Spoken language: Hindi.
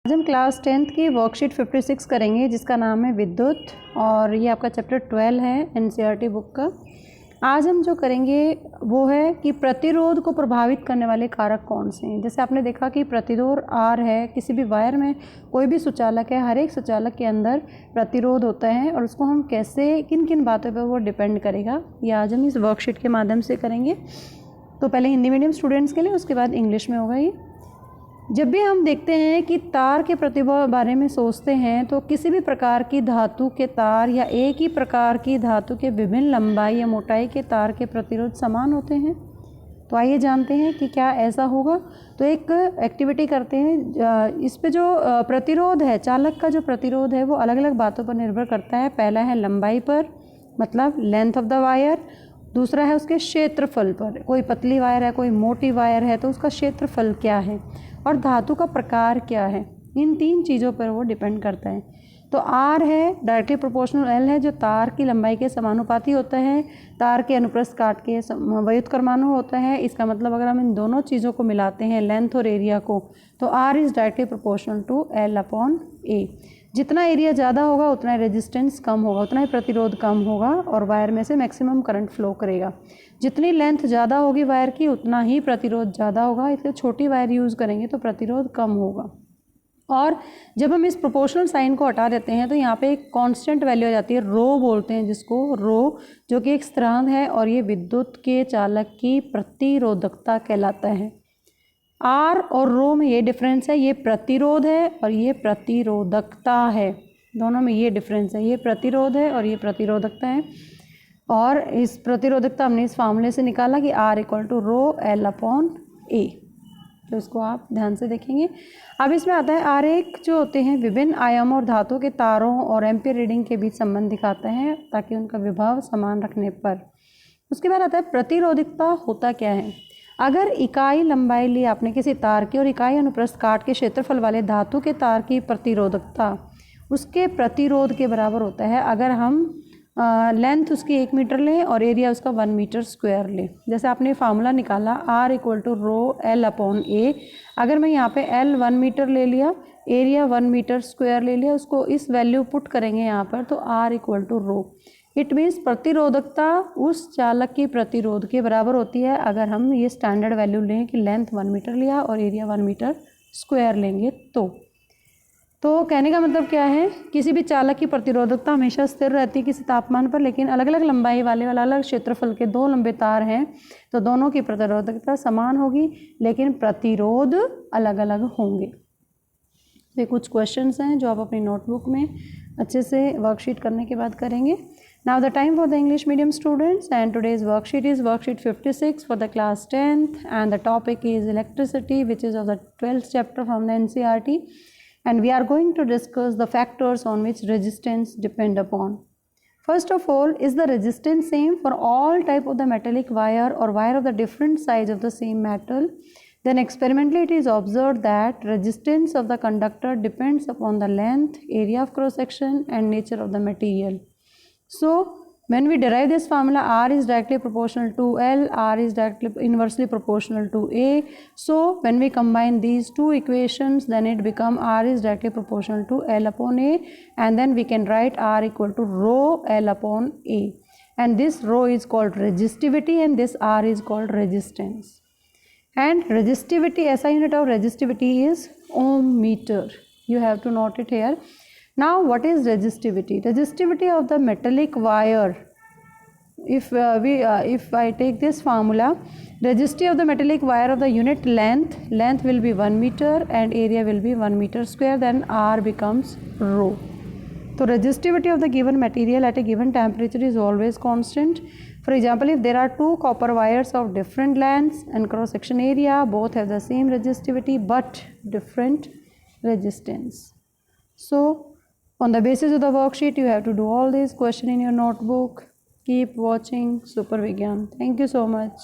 आज हम क्लास 10th की वर्कशीट 56 करेंगे जिसका नाम है विद्युत, और ये आपका चैप्टर 12 है एनसीईआरटी बुक का। आज हम जो करेंगे वो है कि प्रतिरोध को प्रभावित करने वाले कारक कौन से हैं। जैसे आपने देखा कि प्रतिरोध आर है, किसी भी वायर में कोई भी सुचालक है, हर एक सुचालक के अंदर प्रतिरोध होता है और उसको हम कैसे किन किन बातों पर वो डिपेंड करेगा, ये आज हम इस वर्कशीट के माध्यम से करेंगे। तो पहले हिंदी मीडियम स्टूडेंट्स के लिए, उसके बाद इंग्लिश में होगा ये। जब भी हम देखते हैं कि तार के प्रतिरोध बारे में सोचते हैं तो किसी भी प्रकार की धातु के तार या एक ही प्रकार की धातु के विभिन्न लंबाई या मोटाई के तार के प्रतिरोध समान होते हैं। तो आइए जानते हैं कि क्या ऐसा होगा। तो एक एक्टिविटी करते हैं। इस पे जो प्रतिरोध है, चालक का जो प्रतिरोध है वो अलग अलग बातों पर निर्भर करता है। पहला है लंबाई पर, मतलब लेंथ ऑफ द वायर। दूसरा है उसके क्षेत्रफल पर, कोई पतली वायर है, कोई मोटी वायर है तो उसका क्षेत्रफल क्या है, और धातु का प्रकार क्या है। इन तीन चीज़ों पर वो डिपेंड करता है। तो आर है डायरेक्टली प्रोपोर्शनल एल है, जो तार की लंबाई के समानुपाती होता है। तार के अनुप्रस्थ काट के व्युत्क्रमाणु होता है। इसका मतलब अगर हम इन दोनों चीज़ों को मिलाते हैं, लेंथ और एरिया को, तो R is directly proportional to L upon A. जितना एरिया ज़्यादा होगा उतना रेजिस्टेंस कम होगा, उतना ही प्रतिरोध कम होगा और वायर में से मैक्सिमम करंट फ्लो करेगा। जितनी लेंथ ज़्यादा होगी वायर की उतना ही प्रतिरोध ज़्यादा होगा। इसलिए छोटी वायर यूज़ करेंगे तो प्रतिरोध कम होगा। और जब हम इस प्रोपोर्शनल साइन को हटा देते हैं तो यहाँ पे एक कांस्टेंट वैल्यू आ जाती है, रो बोलते हैं जिसको, रो, जो कि एक स्थिरांक है और ये विद्युत के चालक की प्रतिरोधकता कहलाता है। आर और रो में ये डिफरेंस है, ये प्रतिरोध है और ये प्रतिरोधकता है। दोनों में ये डिफरेंस है, ये प्रतिरोध है और ये प्रतिरोधकता है। और इस प्रतिरोधकता हमने इस फार्मूले से निकाला कि R equal to rho L upon A. तो इसको आप ध्यान से देखेंगे। अब इसमें आता है आरेख जो होते हैं विभिन्न आयामों और धातु के तारों और एम्पीयर रीडिंग के बीच संबंध दिखाते हैं ताकि उनका विभव समान रखने पर। उसके बाद आता है प्रतिरोधकता होता क्या है। अगर इकाई लंबाई ली आपने किसी तार की और इकाई अनुप्रस्थ काट के क्षेत्रफल वाले धातु के तार की प्रतिरोधकता उसके प्रतिरोध के बराबर होता है अगर हम लेंथ उसकी 1 मीटर लें और एरिया उसका 1 मीटर स्क्वायर लें। जैसे आपने फार्मूला निकाला R equal to rho L upon A. अगर मैं यहाँ पे L 1 मीटर ले लिया, एरिया 1 मीटर स्क्वायर ले लिया, उसको इस वैल्यू पुट करेंगे यहाँ पर तो R equal to rho. It means प्रतिरोधकता उस चालक की प्रतिरोध के बराबर होती है अगर हम ये स्टैंडर्ड वैल्यू लें कि लेंथ 1 मीटर लिया और एरिया 1 मीटर स्क्वायर लेंगे। तो कहने का मतलब क्या है, किसी भी चालक की प्रतिरोधकता हमेशा स्थिर रहती है किसी तापमान पर, लेकिन अलग अलग लंबाई वाले अलग अलग क्षेत्रफल के दो लंबे तार हैं तो दोनों की प्रतिरोधकता समान होगी लेकिन प्रतिरोध अलग अलग होंगे। ये कुछ क्वेश्चंस हैं जो आप अपनी नोटबुक में अच्छे से वर्कशीट करने के बाद करेंगे। Now the time for the English medium students, and today's worksheet is worksheet 56 for the class 10th, and the topic is electricity, which is of the 12th chapter from the NCERT, and we are going to discuss the factors on which resistance depend upon. First of all, is the resistance same for all type of the metallic wire or wire of the different size of the same metal? Then experimentally it is observed that resistance of the conductor depends upon the length, area of cross section and nature of the material. So when we derive this formula, R is directly proportional to L, R is directly inversely proportional to A. So when we combine these two equations, then it becomes R is directly proportional to L upon A, and then we can write R equal to rho L upon A. And this rho is called resistivity and this R is called resistance. And resistivity, SI unit of resistivity is ohm meter. You have to note it here. Now what is resistivity? Resistivity of the metallic wire, if I take this formula, resistivity of the metallic wire of the unit length will be 1 meter and area will be 1 meter square, then R becomes rho. So resistivity of the given material at a given temperature is always constant. For example, if there are two copper wires of different lengths and cross section area, both have the same resistivity but different resistance. So on the basis of the worksheet, you have to do all these questions in your notebook. Keep watching Super Vigyan. Thank you so much.